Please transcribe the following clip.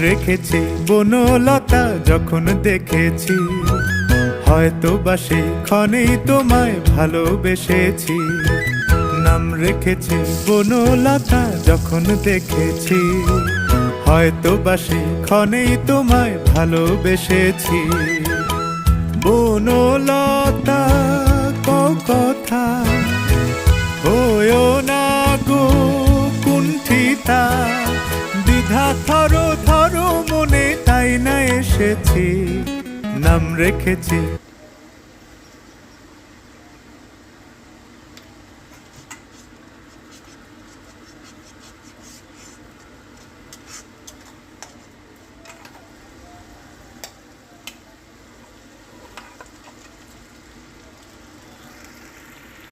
রেখেছি বনলতা যখন দেখেছি, হয়তো বা সেই ক্ষণেই তোমায় ভালোবেসেছি। নাম রেখেছি বনলতা যখন দেখেছি, হয়তো বা সেই ক্ষণেই তোমায় ভালোবেসেছি। বনলতা কথা হয়ো না গো কুণ্ঠিতা, দ্বিধা থরো থরো মনে তাই না এসেছি। নাম রেখেছি